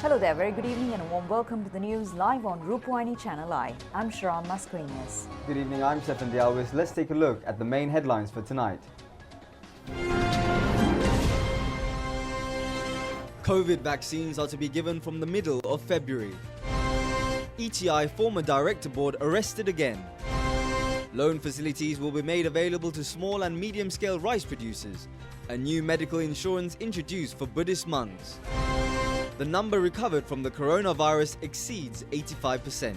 Hello there, very good evening and a warm welcome to the news live on Rupavahini ChannelEye. I'm Sharam Mascarenhas. Good evening, I'm Stefan Dialwis. Let's take a look at the main headlines for tonight. COVID vaccines are to be given from the middle of February. ETI former director board arrested again. Loan facilities will be made available to small and medium-scale rice producers. A new medical insurance introduced for Buddhist monks. The number recovered from the coronavirus exceeds 85%.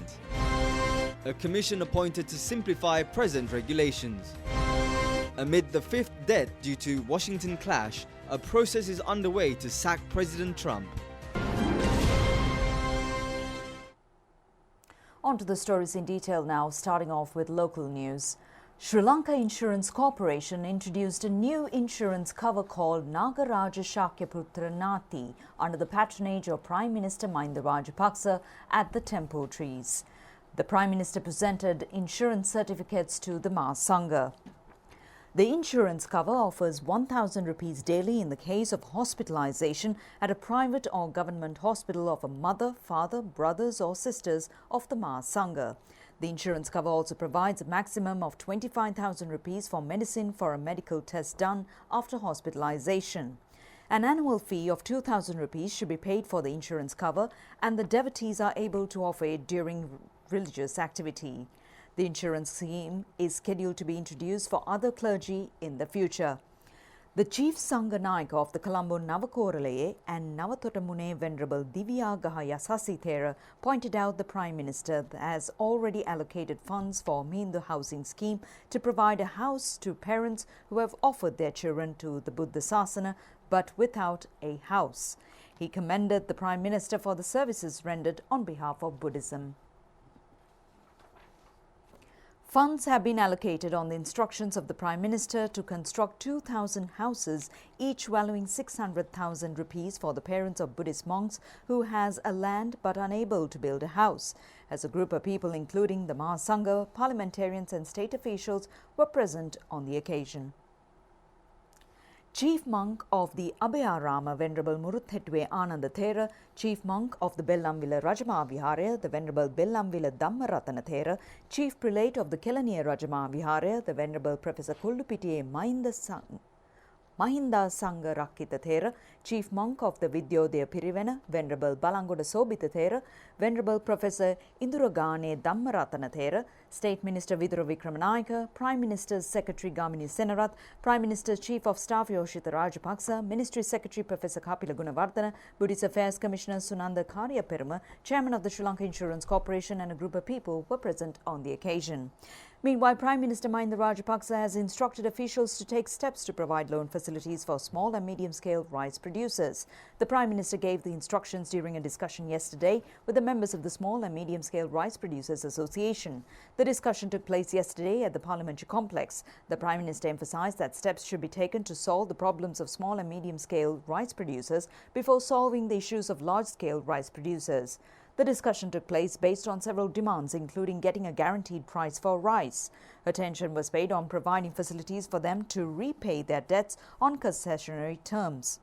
A commission appointed to simplify present regulations. Amid the fifth death due to Washington clash, a process is underway to sack President Trump. On to the stories in detail now, starting off with local news. Sri Lanka Insurance Corporation introduced a new insurance cover called Nagaraja Shakyaputra Nati under the patronage of Prime Minister Mahinda Rajapaksa at the Temple Trees. The Prime Minister presented insurance certificates to the Mahasangha. The insurance cover offers 1,000 rupees daily in the case of hospitalization at a private or government hospital of a mother, father, brothers or sisters of the Mahasangha. The insurance cover also provides a maximum of 25,000 rupees for medicine for a medical test done after hospitalization. An annual fee of 2,000 rupees should be paid for the insurance cover, and the devotees are able to offer it during religious activity. The insurance scheme is scheduled to be introduced for other clergy in the future. The Chief Sangha Naik of the Colombo Navakoralaye and Navatotamune Venerable Divyagaha Yasasi Thera pointed out the Prime Minister has already allocated funds for Mindu Housing Scheme to provide a house to parents who have offered their children to the Buddha Sasana but without a house. He commended the Prime Minister for the services rendered on behalf of Buddhism. Funds have been allocated on the instructions of the Prime Minister to construct 2,000 houses, each valuing 600,000 rupees for the parents of Buddhist monks who has a land but unable to build a house. As a group of people including the Mahasangha, parliamentarians and state officials were present on the occasion. Chief Monk of the Abhayarama Venerable Muruthetwe Ananda Thera, Chief Monk of the Bellamvilla Rajama Viharaya, the Venerable Bellamvilla Dhammaratana Thera, Chief Prelate of the Kelaniya Rajama Viharaya, the Venerable Professor Kullupitiye Mahinda Sangha Rakkita Thera, Chief Monk of the Vidyodaya Pirivena, Venerable Balangoda Sobita Thera, Venerable Professor Induragane Dhammaratana Thera, State Minister Vidura Vikramanayaka, Prime Minister's Secretary Gamini Senarath, Prime Minister's Chief of Staff Yoshita Rajapaksa, Ministry Secretary Professor Kapila Gunawardena, Buddhist Affairs Commissioner Sunanda Karya Peruma, Chairman of the Sri Lanka Insurance Corporation and a group of people were present on the occasion. Meanwhile, Prime Minister Mahinda Rajapaksa has instructed officials to take steps to provide loan facilities for small and medium-scale rice producers. The Prime Minister gave the instructions during a discussion yesterday with the members of the Small and Medium-Scale Rice Producers Association. The discussion took place yesterday at the Parliamentary Complex. The Prime Minister emphasised that steps should be taken to solve the problems of small and medium-scale rice producers before solving the issues of large-scale rice producers. The discussion took place based on several demands, including getting a guaranteed price for rice. Attention was paid on providing facilities for them to repay their debts on concessionary terms.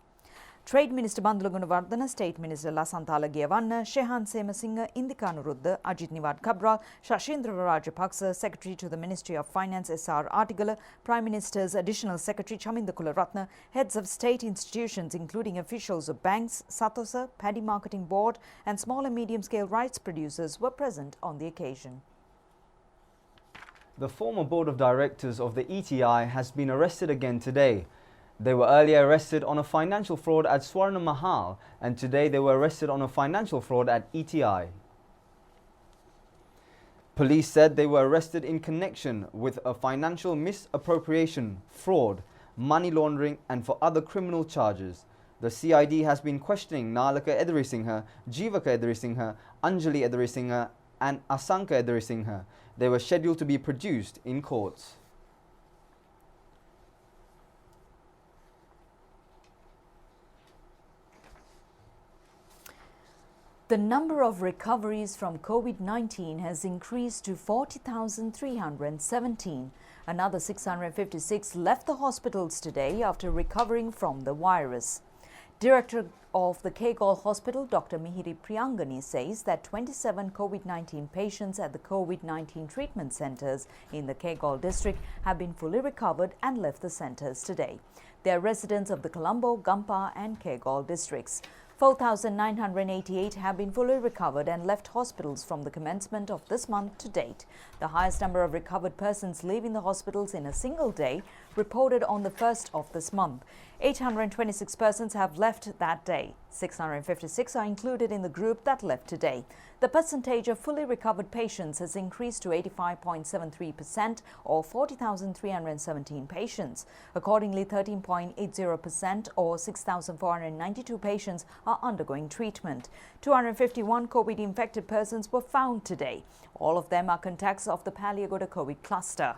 Trade Minister Bandula Gunawardena, State Minister Lasanthala Giyavanna, Shehan Semasinghe, Indika Anuruddha, Ajit Niwad Kabral, Shashindra Rajapaksa, Secretary to the Ministry of Finance S.R. Artigala, Prime Minister's Additional Secretary Chaminda Kularatna, heads of state institutions including officials of banks, Satosa, Paddy Marketing Board and small and medium-scale rice producers were present on the occasion. The former board of directors of the ETI has been arrested again today. They were earlier arrested on a financial fraud at Swarna Mahal, and today they were arrested on a financial fraud at ETI. Police said they were arrested in connection with a financial misappropriation, fraud, money laundering and for other criminal charges. The CID has been questioning Nalaka Edarisinghe, Jivaka Edarisinghe, Anjali Edarisinghe and Asanka Edarisinghe. They were scheduled to be produced in courts. The number of recoveries from COVID-19 has increased to 40,317. Another 656 left the hospitals today after recovering from the virus. Director of the Kegol Hospital, Dr. Mihiri Priyangani, says that 27 COVID-19 patients at the COVID-19 treatment centres in the Kegol district have been fully recovered and left the centres today. They are residents of the Colombo, Gampa and Kegol districts. 4,988 have been fully recovered and left hospitals from the commencement of this month to date. The highest number of recovered persons leaving the hospitals in a single day reported on the 1st of this month. 826 persons have left that day. 656 are included in the group that left today. The percentage of fully recovered patients has increased to 85.73% or 40,317 patients. Accordingly, 13.80% or 6,492 patients are undergoing treatment. 251 COVID-infected persons were found today. All of them are contacts of the Paliagoda COVID cluster.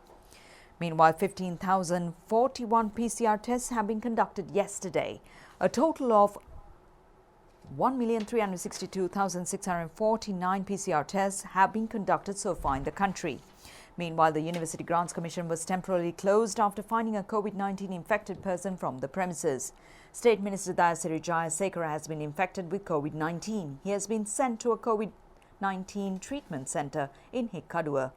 Meanwhile, 15,041 PCR tests have been conducted yesterday. A total of 1,362,649 PCR tests have been conducted so far in the country. Meanwhile, the University Grants Commission was temporarily closed after finding a COVID-19 infected person from the premises. State Minister Dayasiri Jayasekara has been infected with COVID-19. He has been sent to a COVID-19 treatment centre in Hikkadua.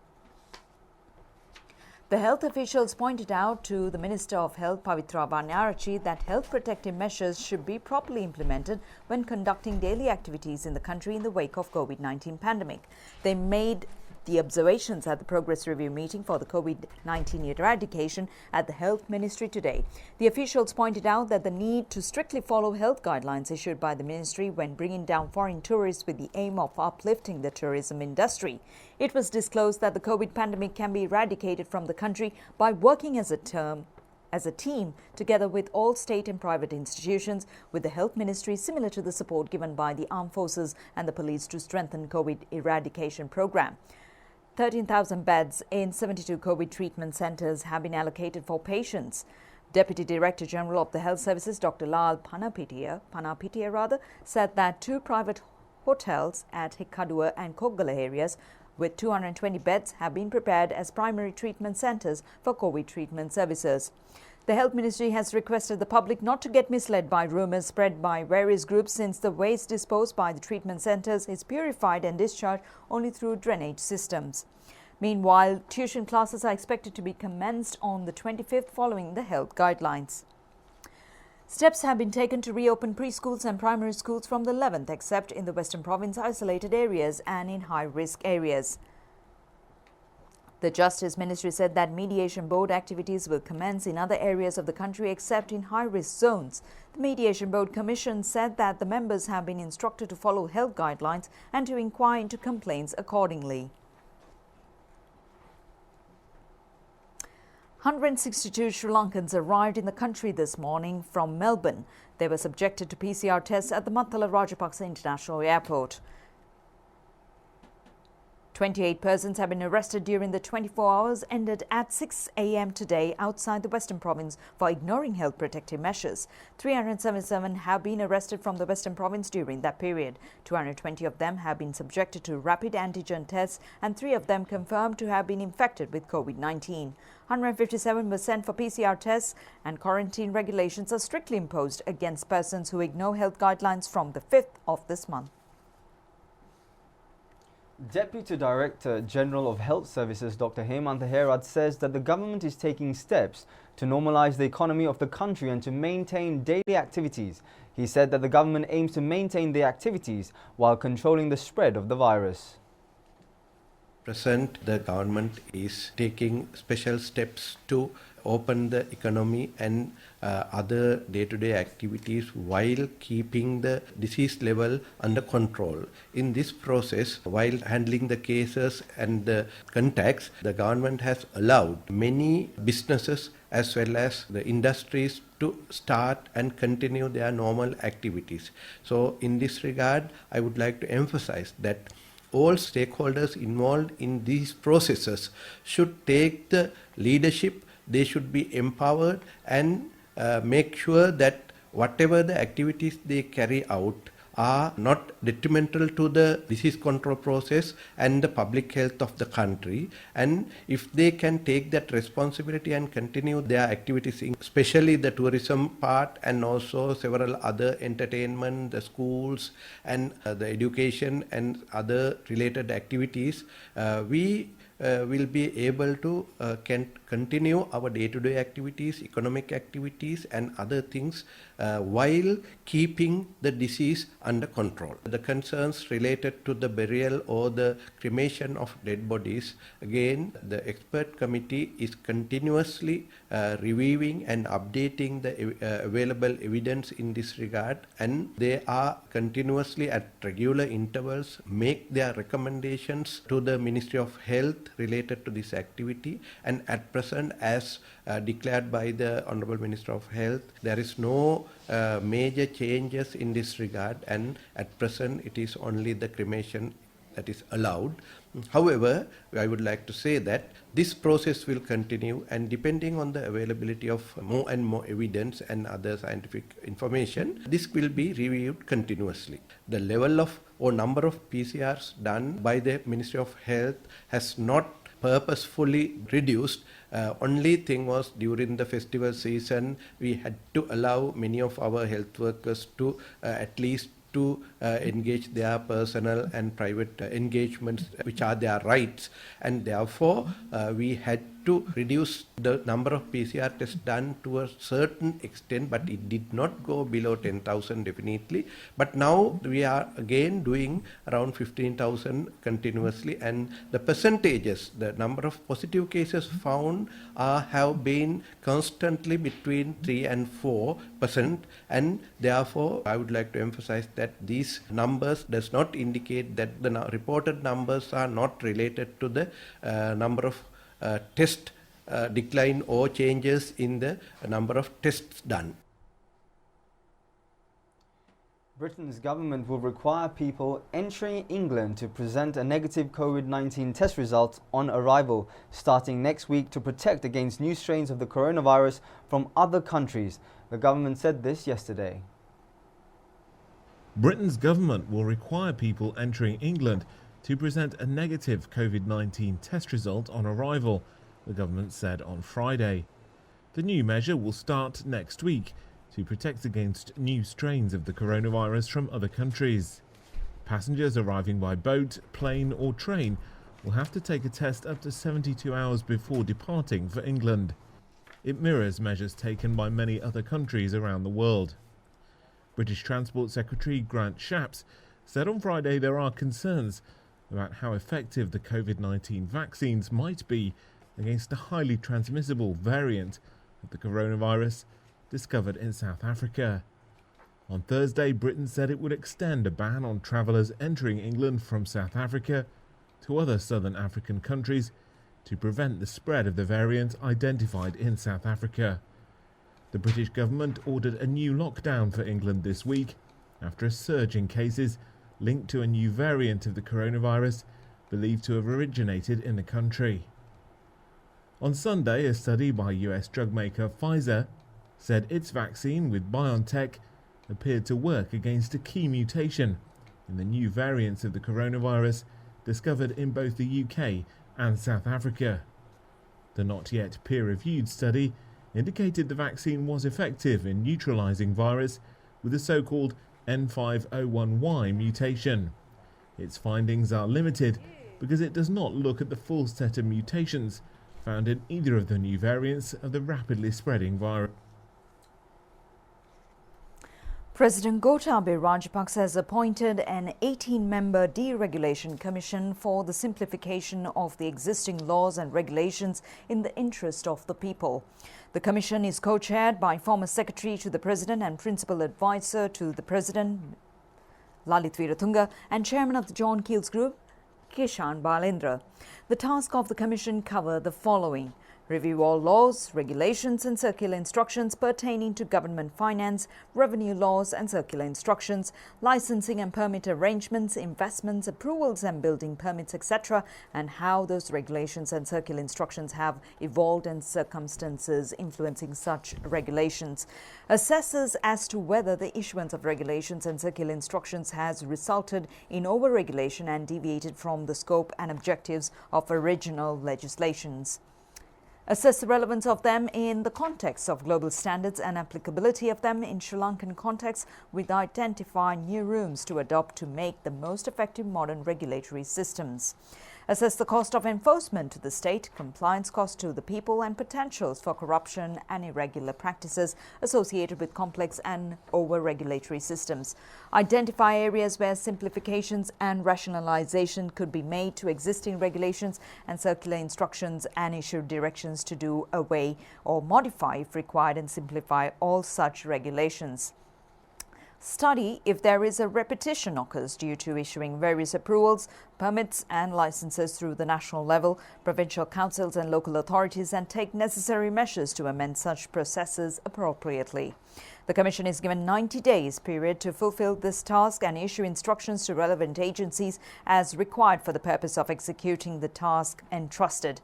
The health officials pointed out to the Minister of Health, Pavitra Banyarachi, that health protective measures should be properly implemented when conducting daily activities in the country in the wake of COVID-19 pandemic. They made the observations at the progress review meeting for the COVID-19 eradication at the Health Ministry today. The officials pointed out that the need to strictly follow health guidelines issued by the ministry when bringing down foreign tourists with the aim of uplifting the tourism industry. It was disclosed that the COVID pandemic can be eradicated from the country by working as a team together with all state and private institutions, with the Health Ministry, similar to the support given by the Armed Forces and the police to strengthen COVID eradication program. 13,000 beds in 72 COVID treatment centres have been allocated for patients. Deputy Director General of the Health Services, Dr. Lal Panapitia, said that 2 private hotels at Hikkadua and Koggala areas with 220 beds have been prepared as primary treatment centres for COVID treatment services. The Health Ministry has requested the public not to get misled by rumours spread by various groups, since the waste disposed by the treatment centres is purified and discharged only through drainage systems. Meanwhile, tuition classes are expected to be commenced on the 25th following the health guidelines. Steps have been taken to reopen preschools and primary schools from the 11th, except in the Western Province isolated areas and in high-risk areas. The Justice Ministry said that mediation board activities will commence in other areas of the country except in high-risk zones. The Mediation Board Commission said that the members have been instructed to follow health guidelines and to inquire into complaints accordingly. 162 Sri Lankans arrived in the country this morning from Melbourne. They were subjected to PCR tests at the Mattala Rajapaksa International Airport. 28 persons have been arrested during the 24 hours ended at 6 a.m. today outside the Western Province for ignoring health protective measures. 377 have been arrested from the Western Province during that period. 220 of them have been subjected to rapid antigen tests and 3 of them confirmed to have been infected with COVID-19. 157 were sent for PCR tests, and quarantine regulations are strictly imposed against persons who ignore health guidelines from the 5th of this month. Deputy Director General of Health Services Dr. Hemantha Herad says that the government is taking steps to normalise the economy of the country and to maintain daily activities. He said that the government aims to maintain the activities while controlling the spread of the virus. Present, the government is taking special steps to open the economy and other day-to-day activities while keeping the disease level under control. In this process, while handling the cases and the contacts, the government has allowed many businesses as well as the industries to start and continue their normal activities. So in this regard, I would like to emphasize that all stakeholders involved in these processes should take the leadership. They should be empowered and make sure that whatever the activities they carry out are not detrimental to the disease control process and the public health of the country. And if they can take that responsibility and continue their activities, especially the tourism part and also several other entertainment, the schools and the education and other related activities, we will be able to continue our day-to-day activities, economic activities and other things while keeping the disease under control. The concerns related to the burial or the cremation of dead bodies, again the expert committee is continuously reviewing and updating the available evidence in this regard, and they are continuously at regular intervals make their recommendations to the Ministry of Health related to this activity. And at present, as declared by the Honorable Minister of Health, there is no major changes in this regard, and at present it is only the cremation that is allowed. However, I would like to say that this process will continue, and depending on the availability of more and more evidence and other scientific information, this will be reviewed continuously. The level of or number of PCRs done by the Ministry of Health has not purposefully reduced. Only thing was during the festival season we had to allow many of our health workers to at least to engage their personal and private engagements, which are their rights, and therefore we had to reduce the number of PCR tests done to a certain extent, but it did not go below 10,000 definitely. But now we are again doing around 15,000 continuously, and the percentages, the number of positive cases found have been constantly between 3 and 4%, and therefore I would like to emphasize that these numbers does not indicate that the reported numbers are not related to the number of test decline or changes in the number of tests done. Britain's government will require people entering England to present a negative COVID-19 test result on arrival starting next week to protect against new strains of the coronavirus from other countries. The government said this yesterday. Britain's government will require people entering England to present a negative COVID-19 test result on arrival, the government said on Friday. The new measure will start next week to protect against new strains of the coronavirus from other countries. Passengers arriving by boat, plane or train will have to take a test up to 72 hours before departing for England. It mirrors measures taken by many other countries around the world. British Transport Secretary Grant Shapps said on Friday there are concerns about how effective the COVID-19 vaccines might be against a highly transmissible variant of the coronavirus discovered in South Africa. On Thursday, Britain said it would extend a ban on travellers entering England from South Africa to other southern African countries to prevent the spread of the variant identified in South Africa. The British government ordered a new lockdown for England this week after a surge in cases linked to a new variant of the coronavirus believed to have originated in the country. On Sunday, a study by US drug maker Pfizer said its vaccine with BioNTech appeared to work against a key mutation in the new variants of the coronavirus discovered in both the UK and South Africa. The not yet peer-reviewed study indicated the vaccine was effective in neutralizing virus with the so-called N501Y mutation. Its findings are limited because it does not look at the full set of mutations found in either of the new variants of the rapidly spreading virus. President Gotabaya Rajapaksa has appointed an 18-member deregulation commission for the simplification of the existing laws and regulations in the interest of the people. The commission is co-chaired by former Secretary to the President and Principal Advisor to the President, Lalit Veeratunga, and Chairman of the John Keells Group, Keshan Balendra. The task of the commission cover the following: review all laws, regulations and circular instructions pertaining to government finance, revenue laws and circular instructions, licensing and permit arrangements, investments, approvals and building permits, etc., and how those regulations and circular instructions have evolved and circumstances influencing such regulations. Assesses as to whether the issuance of regulations and circular instructions has resulted in over-regulation and deviated from the scope and objectives of original legislations. Assess the relevance of them in the context of global standards and applicability of them in Sri Lankan context, with identifying new rooms to adopt to make the most effective modern regulatory systems. Assess the cost of enforcement to the state, compliance costs to the people and potentials for corruption and irregular practices associated with complex and over-regulatory systems. Identify areas where simplifications and rationalization could be made to existing regulations and circular instructions and issue directions to do away or modify if required and simplify all such regulations. Study if there is a repetition occurs due to issuing various approvals, permits and licenses through the national level, provincial councils and local authorities, and take necessary measures to amend such processes appropriately. The Commission is given 90 days period to fulfill this task and issue instructions to relevant agencies as required for the purpose of executing the task entrusted.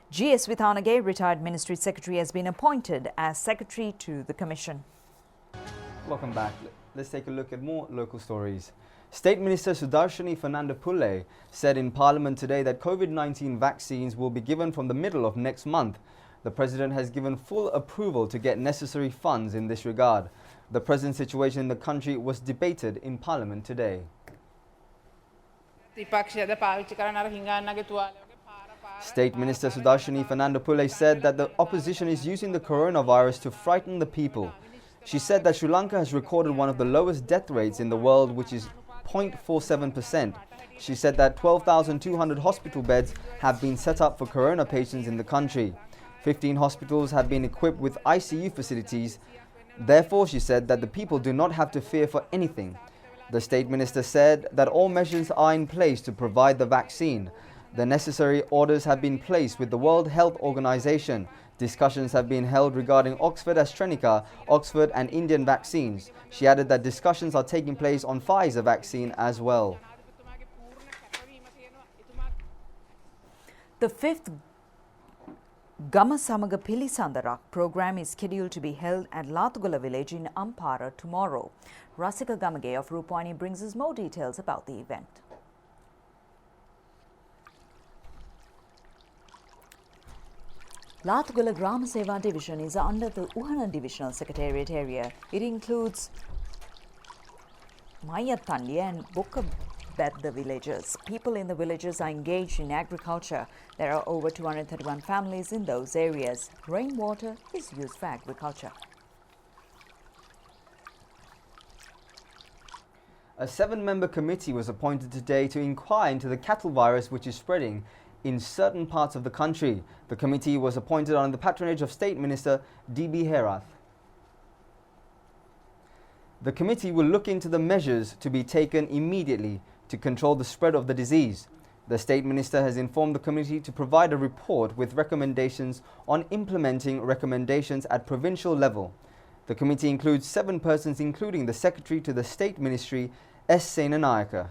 G.S. Vithanage, retired Ministry Secretary, has been appointed as Secretary to the Commission. Welcome back. Let's take a look at more local stories. State Minister Sudarshini Fernandopulle said in Parliament today that COVID-19 vaccines will be given from the middle of next month. The President has given full approval to get necessary funds in this regard. The present situation in the country was debated in Parliament today. State Minister Sudarshini Fernandopulle said that the opposition is using the coronavirus to frighten the people. She said that Sri Lanka has recorded one of the lowest death rates in the world, which is 0.47%. She said that 12,200 hospital beds have been set up for corona patients in the country. 15 hospitals have been equipped with ICU facilities. Therefore, she said that the people do not have to fear for anything. The State Minister said that all measures are in place to provide the vaccine. The necessary orders have been placed with the World Health Organization. Discussions have been held regarding Oxford AstraZeneca, Oxford and Indian vaccines. She added that discussions are taking place on Pfizer vaccine as well. The fifth Gama Samaga Pilisandarak program is scheduled to be held at Latugala village in Ampara tomorrow. Rasika Gamage of Rupavahini brings us more details about the event. Latugala Grama Seva Division is under the Uhana Divisional Secretariat area. It includes Mayatandi and Bokkabedda villages. People in the villages are engaged in agriculture. There are over 231 families in those areas. Rainwater is used for agriculture. A 7-member committee was appointed today to inquire into the cattle virus which is spreading in certain parts of the country. The committee was appointed under the patronage of State Minister D.B. Herath. The committee will look into the measures to be taken immediately to control the spread of the disease. The State Minister has informed the committee to provide a report with recommendations on implementing recommendations at provincial level. The committee includes 7 persons, including the Secretary to the State Ministry, S. Senanayaka.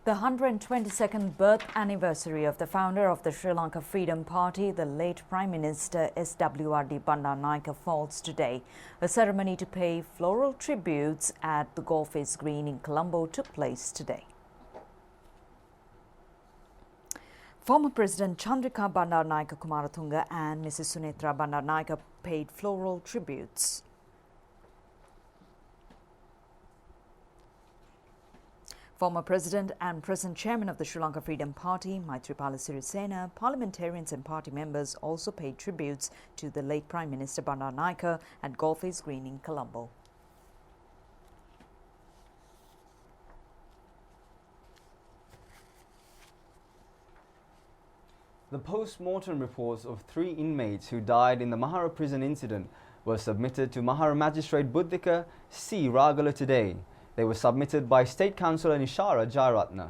The 122nd birth anniversary of the founder of the Sri Lanka Freedom Party, the late Prime Minister SWRD Bandaranaike, falls today. A ceremony to pay floral tributes at the Golface Green in Colombo took place today. Former President Chandrika Bandaranaike Kumaratunga and Mrs. Sunetra Bandaranaike paid floral tributes. Former President and present Chairman of the Sri Lanka Freedom Party, Maithripala Sirisena, parliamentarians and party members also paid tributes to the late Prime Minister Bandaranaike at Golface Green in Colombo. The post-mortem reports of 3 inmates who died in the Mahara prison incident were submitted to Mahara Magistrate Buddhika C. Ragala today. They were submitted by State Councillor Nishara Jayaratna.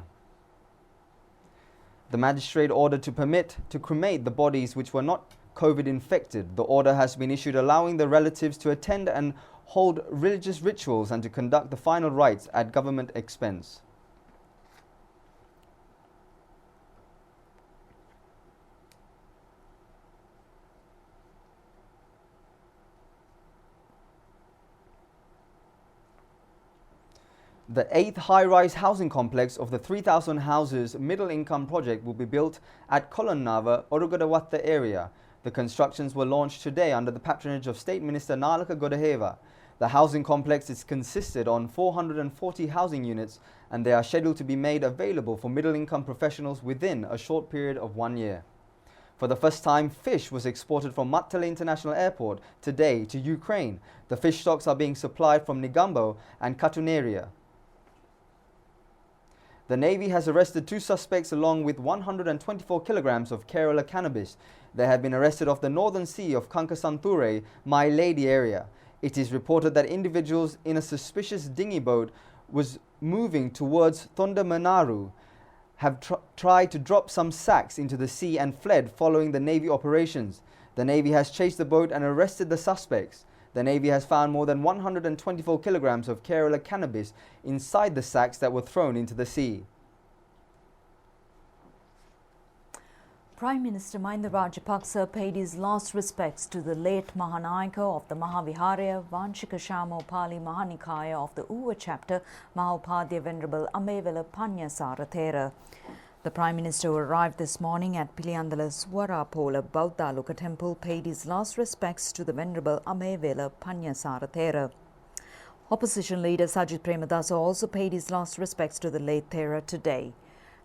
The magistrate ordered to permit to cremate the bodies which were not COVID infected. The order has been issued allowing the relatives to attend and hold religious rituals and to conduct the final rites at government expense. The 8th high-rise housing complex of the 3,000 houses middle-income project will be built at Kolonnava, Orugodawatta area. The constructions were launched today under the patronage of State Minister Nalaka Godaheva. The housing complex is consisted on 440 housing units and they are scheduled to be made available for middle-income professionals within a short period of 1 year. For the first time, fish was exported from Mattala International Airport today to Ukraine. The fish stocks are being supplied from Nigambo and Katuneria. The Navy has arrested 2 suspects along with 124 kilograms of Kerala cannabis. They have been arrested off the northern sea of Kankasanture, My Lady area. It is reported that individuals in a suspicious dinghy boat was moving towards Thondamanaru have tried to drop some sacks into the sea and fled following the Navy operations. The Navy has chased the boat and arrested the suspects. The Navy has found more than 124 kilograms of Kerala cannabis inside the sacks that were thrown into the sea. Prime Minister Mahinda Rajapaksa paid his last respects to the late Mahanayaka of the Mahaviharaya, Vanshika Shamopali Mahanikaya of the Uva chapter, Mahaupadya Venerable Amevela Panyasarathera. The Prime Minister, who arrived this morning at Piliyandala Swarapola Bauttaluka temple, paid his last respects to the Venerable Amevela Panyasarathera. Opposition leader Sajith Premadasa also paid his last respects to the late Thera today.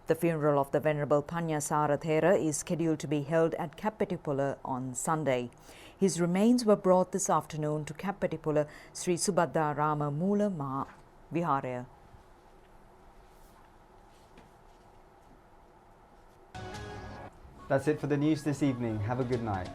The funeral of the Venerable Panyasarathera is scheduled to be held at Kappetipula on Sunday. His remains were brought this afternoon to Kappetipula Sri Subhadra Rama Mula Mahaviharaya. That's it for the news this evening. Have a good night.